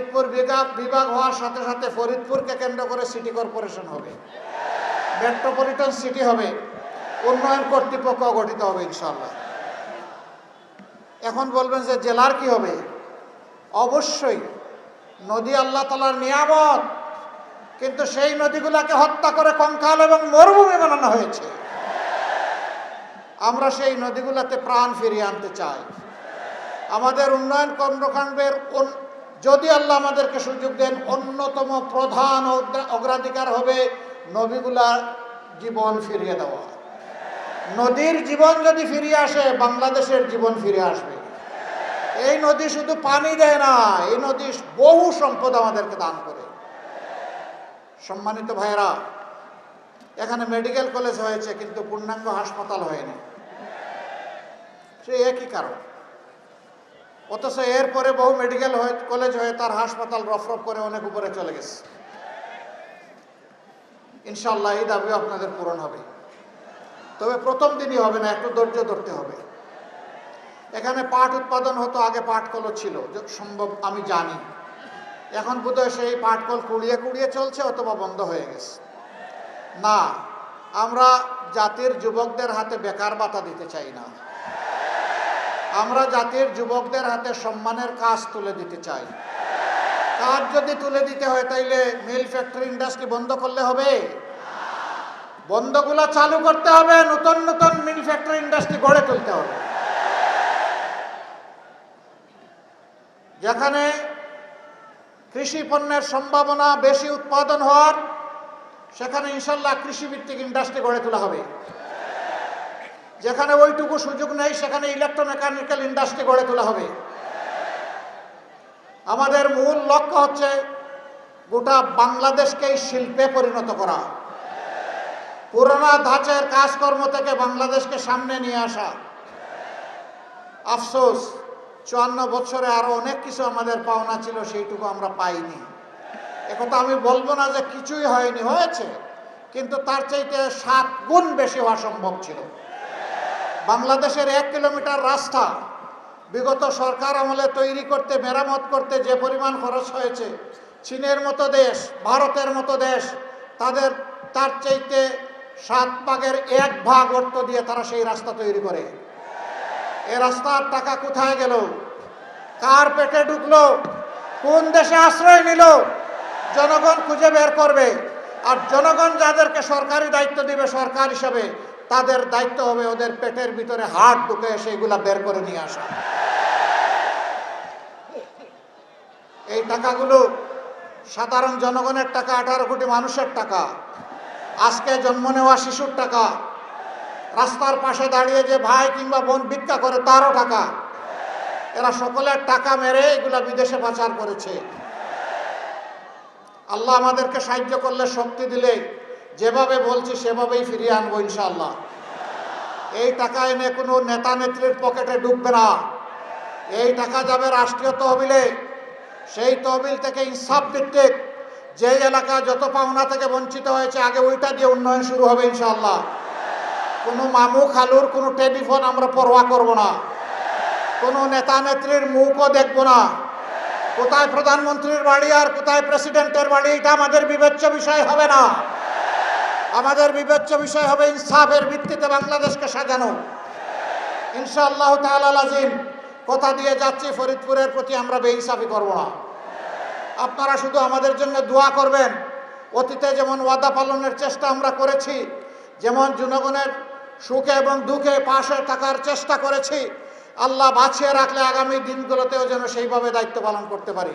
ফরিদপুর বিভাগ হওয়ার সাথে সাথে ফরিদপুরকে কেন্দ্র করে সিটি কর্পোরেশন হবে, মেট্রোপলিটন সিটি হবে, উন্নয়ন কর্তৃপক্ষ গঠিত হবে ইনশাআল্লাহ। এখন বলবেন যে জেলার কি হবে? অবশ্যই নদী আল্লাহ তাআলার নিয়ামত, কিন্তু সেই নদীগুলোকে হত্যা করে কঙ্কাল এবং মরুভূমি বানানো হয়েছে। আমরা সেই নদীগুলোতে প্রাণ ফিরিয়ে আনতে চাই। আমাদের উন্নয়ন কর্মকাণ্ডের যদি আল্লাহ আমাদেরকে সুযোগ দেন, অন্যতম প্রধান অগ্রাধিকার হবে নদীগুলার জীবন ফিরিয়ে দেওয়া। নদীর জীবন যদি ফিরিয়ে আসে, বাংলাদেশের জীবন ফিরে আসবে। এই নদী শুধু পানি দেয় না, এই নদী বহু সম্পদ আমাদেরকে দান করে। সম্মানিত ভাইয়েরা, এখানে মেডিকেল কলেজ হয়েছে কিন্তু পূর্ণাঙ্গ হাসপাতাল হয়নি, সে একই কারণ। অথচ এরপরে বহু মেডিকেল কলেজ হয়ে তার হাসপাতাল রফরফ করে অনেক উপরে চলে গেছে। ইনশাআল্লাহ এই দাবিও আপনাদের পূরণ হবে, তবে প্রথম দিনই হবে না, একটু ধৈর্য ধরতে হবে। এখানে পাট উৎপাদন হতো, আগে পাটকলও ছিল সম্ভব আমি জানি। এখন বোধহয় সেই পাটকল কুড়িয়ে কুড়িয়ে চলছে অথবা বন্ধ হয়ে গেছে। না, আমরা জাতির যুবকদের হাতে বেকার ভাতা দিতে চাই না, আমরা জাতির যুবকদের হাতে সম্মানের কাজ তুলে দিতে চাই। কাজ যদি তুলে দিতে হয় তাইলে মিল ফ্যাক্টরি ইন্ডাস্ট্রি বন্ধ করলে হবে? বন্ধগুলো চালু করতে হবে, নতুন নতুন মিল ফ্যাক্টরি ইন্ডাস্ট্রি গড়ে তুলতে হবে। যেখানে কৃষি পণ্যের সম্ভাবনা বেশি উৎপাদন হওয়ার, সেখানে ইনশাল্লাহ কৃষিভিত্তিক ইন্ডাস্ট্রি গড়ে তোলা হবে। যেখানে ওইটুকু সুযোগ নেই, সেখানে ইলেকট্রোমেকানিক্যাল ইন্ডাস্ট্রি গড়ে তোলা হবে। আমাদের মূল লক্ষ্য হচ্ছে গোটা বাংলাদেশকেই শিল্পে পরিণত করা, পুরোনো ধাঁচের কাজকর্ম থেকে বাংলাদেশকে সামনে নিয়ে আসা। আফসোস, 54 বছরে আরো অনেক কিছু আমাদের পাওনা ছিল, সেইটুকু আমরা পাইনি। একথা আমি বলবো না যে কিছুই হয়নি, হয়েছে, কিন্তু তার চাইতে 7 গুণ বেশি হওয়া সম্ভব ছিল। বাংলাদেশের 1 কিলোমিটার রাস্তা বিগত সরকার আমলে তৈরি করতে, মেরামত করতে যে পরিমাণ খরচ হয়েছে, চীনের মতো দেশ, ভারতের মতো দেশ, তার চাইতে 7 ভাগের 1 ভাগ অর্থ দিয়ে তারা সেই রাস্তা তৈরি করে। এই রাস্তার টাকা কোথায় গেল? কার পেটে ঢুকলো? কোন দেশে আশ্রয় নিল? জনগণ খুঁজে বের করবে। আর জনগণ যাদেরকে সরকারি দায়িত্ব দিবে সরকার হিসাবে, তাদের দায়িত্ব হবে ওদের পেটের ভিতরে হাত ঢুকে সেগুলা বের করে নিয়ে আসা। এই টাকাগুলো সাধারণ জনগণের টাকা, 18 কোটি মানুষের টাকা, আজকে জন্ম নেওয়া শিশুর টাকা, রাস্তার পাশে দাঁড়িয়ে যে ভাই কিংবা বোন ভিক্ষা করে তারও টাকা। এরা সকলের টাকা মেরে এগুলা বিদেশে পাচার করেছে। আল্লাহ আমাদেরকে সাহায্য করলে, শক্তি দিলে, যেভাবে বলছি সেভাবেই ফিরিয়ে আনবো ইনশাআল্লাহ। এই টাকা এনে কোনো নেতা নেত্রীর পকেটে ঢুকবে না, এই টাকা যাবে রাষ্ট্রীয় তহবিলে। সেই তহবিল থেকে ইনসাফ ভিত্তিক যে এলাকা যত পাওনা থেকে বঞ্চিত হয়েছে, আগে ওইটা দিয়ে উন্নয়ন শুরু হবে ইনশাআল্লাহ। কোনো মামু খালুর কোনো টেলিফোন আমরা পরোয়া করব না, কোনো নেতা নেত্রীর মুখও দেখব না। কোথায় প্রধানমন্ত্রীর বাড়ি আর কোথায় প্রেসিডেন্টের বাড়ি, এটা আমাদের বিবেচ্য বিষয় হবে না। আমাদের বিবেচ্য বিষয় হবে ইনসাফের ভিত্তিতে বাংলাদেশকে সাজানো ইনশাআল্লাহ তাআলা আজিম। কথা দিয়ে যাচ্ছি, ফরিদপুরের প্রতি আমরা বেইনসাফি করব না। আপনারা শুধু আমাদের জন্য দোয়া করবেন। অতীতে যেমন ওয়াদা পালনের চেষ্টা আমরা করেছি, যেমন জনগণের সুখে এবং দুঃখে পাশে থাকার চেষ্টা করেছি, আল্লাহ বাঁচিয়ে রাখলে আগামী দিনগুলোতেও যেন সেইভাবে দায়িত্ব পালন করতে পারি।